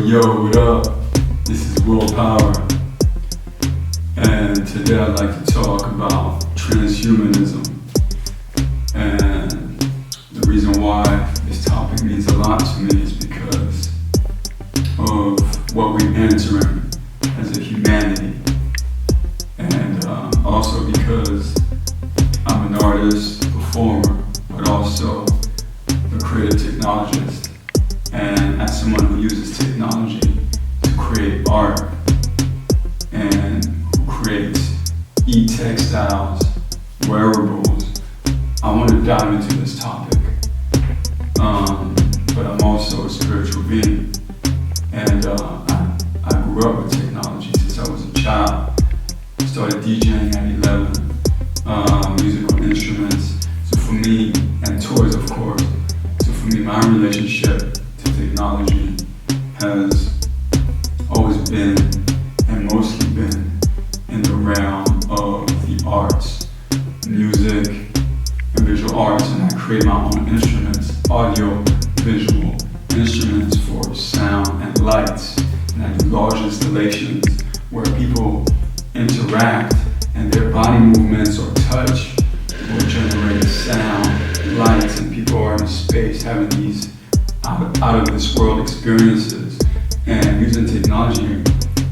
Yo, what up? This is WILLPOWER, and today I'd like to talk about transhumanism. And the reason why this topic means a lot to me is because of what we're entering as a humanity, and also because I'm an artist, performer, but also a creative technologist. And as someone who uses technology to create art and who creates e-textiles, wearables, I want to dive into this topic. But I'm also a spiritual being, and I grew up with technology since I was a child. Started DJing at 11, musical instruments. So for me, and toys of course. So for me, my relationship technology has always been and mostly been in the realm of the arts, music and visual arts, and I create my own instruments, audio, visual instruments for sound and lights, and I do large installations where people interact and their body movements or touch will generate sound, lights, and people are in a space having these out of this world experiences. And using technology,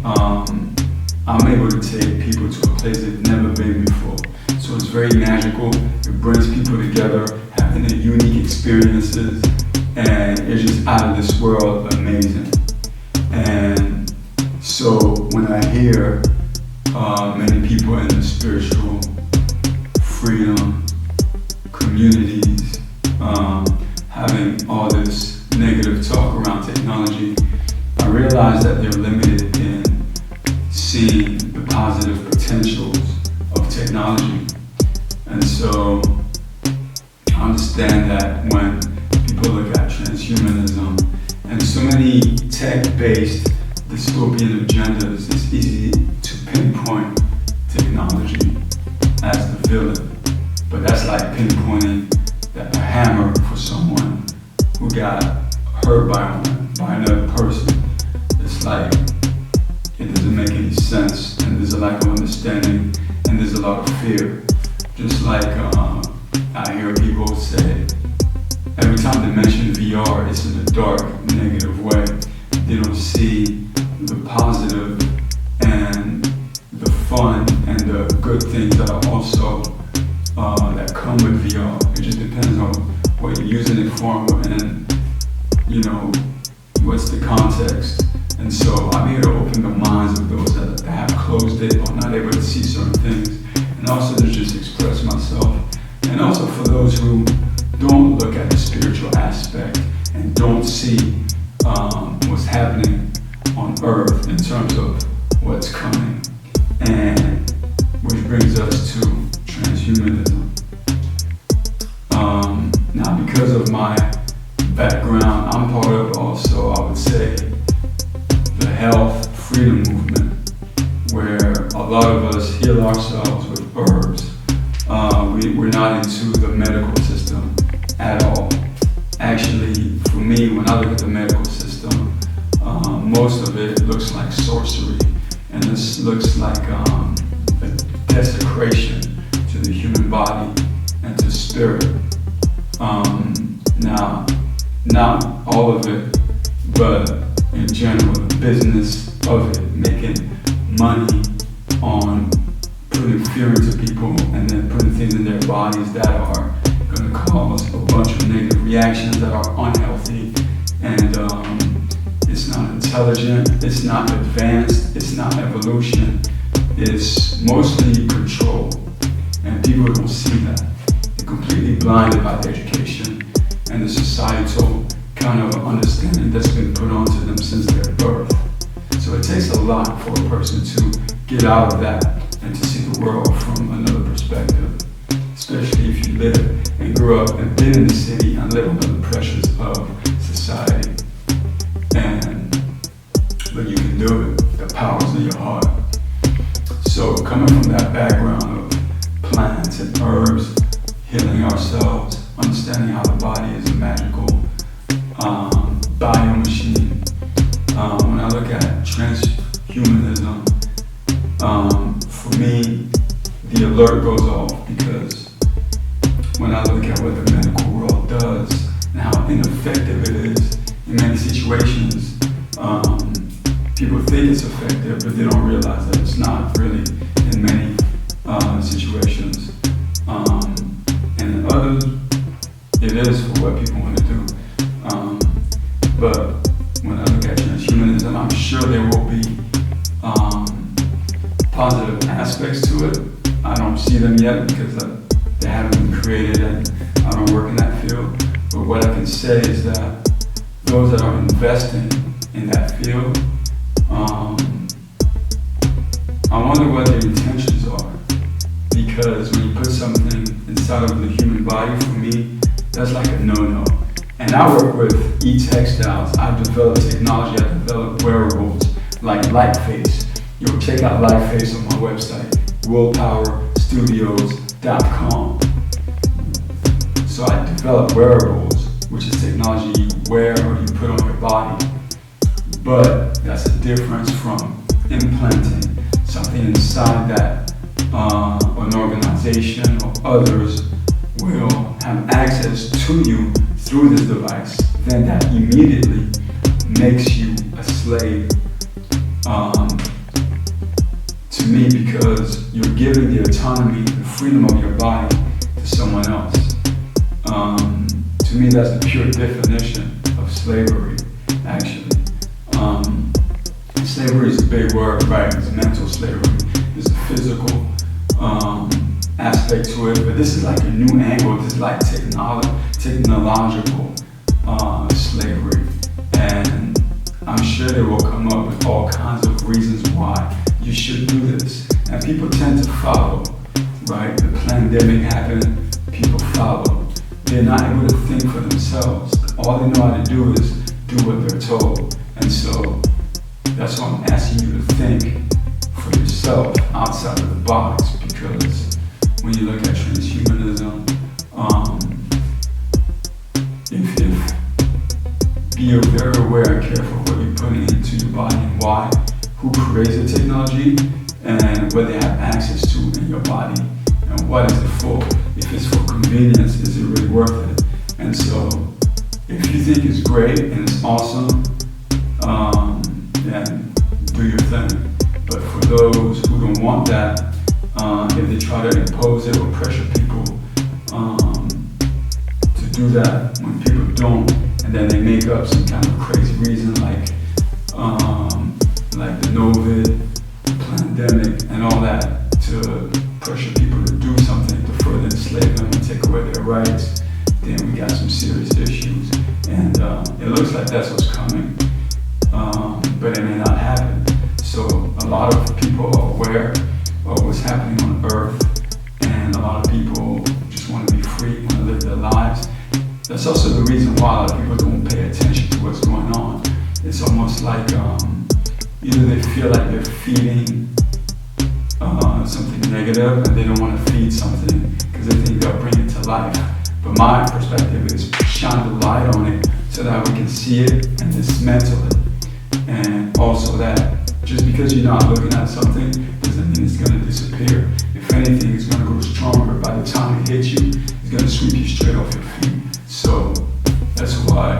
I'm able to take people to a place they've never been before. So it's very magical. It brings people together, having their unique experiences, and it's just out of this world amazing. And so when I hear many people in the spiritual freedom communities having all this negative talk around technology, I realize that they're limited in seeing the positive potentials of technology. And so I understand that when people look at transhumanism and so many tech-based dystopian agendas, it's easy to pinpoint technology as the villain. But that's like pinpointing a hammer for someone who got hurt by another person. It's like, it doesn't make any sense, and there's a lack of understanding, and there's a lot of fear. Just like I hear people say, every time they mention VR, it's in a dark, negative way. They don't see the positive and the fun and the good things that are also that come with VR. It just depends on what you're using it for and what's the context. And so I'm here to open the minds of those that have closed it or not able to see certain things, and also to just express myself. And also for those who don't look at the spiritual aspect and don't see what's happening on earth in terms of what's coming. And which brings us to transhumanism. Now, because of my background, I'm part of also, I would say, the health freedom movement, where a lot of us heal ourselves with herbs. We're not into the medical system at all. Actually, for me, when I look at the medical system, most of it looks like sorcery, and this looks like a desecration to the human body and to spirit. Now, not all of it, but in general, the business of it, making money on putting fear into people and then putting things in their bodies that are going to cause a bunch of negative reactions that are unhealthy, and it's not intelligent, it's not advanced, it's not evolution, it's mostly control, and people don't see that. They're completely blinded by the education and the societal kind of understanding that's been put onto them since their birth. So it takes a lot for a person to get out of that and to see the world from another perspective, especially if you live and grew up and been in the city and live under the pressures of society. But you can do it, the powers of your heart. So coming from that background of plants and herbs, healing ourselves, understanding how the body is a magical bio machine, When I look at transhumanism, for me, the alert goes off because when I look at what the medical world does and how ineffective it is in many situations, people think it's effective, but they don't realize that it's not really in many situations. And in others, it is for what people want to do. But when I look at transhumanism, I'm sure there will be positive aspects to it. I don't see them yet because they haven't been created and I don't work in that field. But what I can say is that those that are investing in that field, I wonder what their intentions are. Because when you put something inside of the human body, for me, that's like a no-no. And I work with e-textiles. I develop technology, I develop wearables like Lightface. You'll check out Lightface on my website, WILLPOWERstudios.com. So I develop wearables, which is technology you wear or you put on your body. But that's a difference from implanting something inside that an organization or others will have access to you through this device. Then that immediately makes you a slave to me, because you're giving the autonomy, the freedom of your body to someone else. To me, that's the pure definition of slavery, actually. Slavery is a big word, right? It's mental slavery. There's a physical aspect to it, but this is like a new angle. This is like technological slavery. And I'm sure they will come up with all kinds of reasons why you should do this. And people tend to follow, right? The pandemic happened, people follow. They're not able to think for themselves. All they know how to do is do what they're told. And so that's why I'm asking you to think for yourself outside of the box, because when you look at transhumanism, be very aware and careful what you're putting into your body and why, who creates the technology, and what they have access to in your body, and what is it for. If it's for convenience, is it really worth it? And so, if you think it's great and it's awesome, then do your thing. But for those who don't want that, if they try to impose it or pressure people to do that when people don't, and then they make up some kind of crazy reason like the COVID, the pandemic, and all that to pressure people to do something to further enslave them and take away their rights, then we got some serious issues. And it looks like that's what's coming, but it may not happen. So a lot of people are aware of what's happening on Earth, and a lot of people just want to be free, want to live their lives. That's also the reason why a lot of people don't pay attention to what's going on. It's almost like either they feel like they're feeding something negative and they don't want to feed something because they think they'll bring it to life. But my perspective is shine the light on it so that we can see it and dismantle it. And also that just because you're not looking at something doesn't mean it's going to disappear. If anything, it's going to grow stronger. By the time it hits you, it's going to sweep you straight off your feet. So that's why,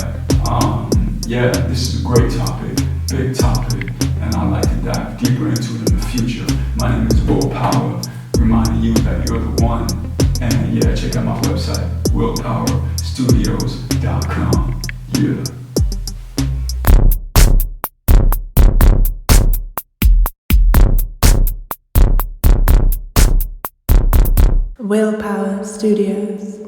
this is a great topic, big topic, and I'd like to dive deeper into it in the future. My name is WILLPOWER, reminding you that you're the one. And check out my website, WILLPOWERstudios.com. Yeah. WILLPOWER Studios.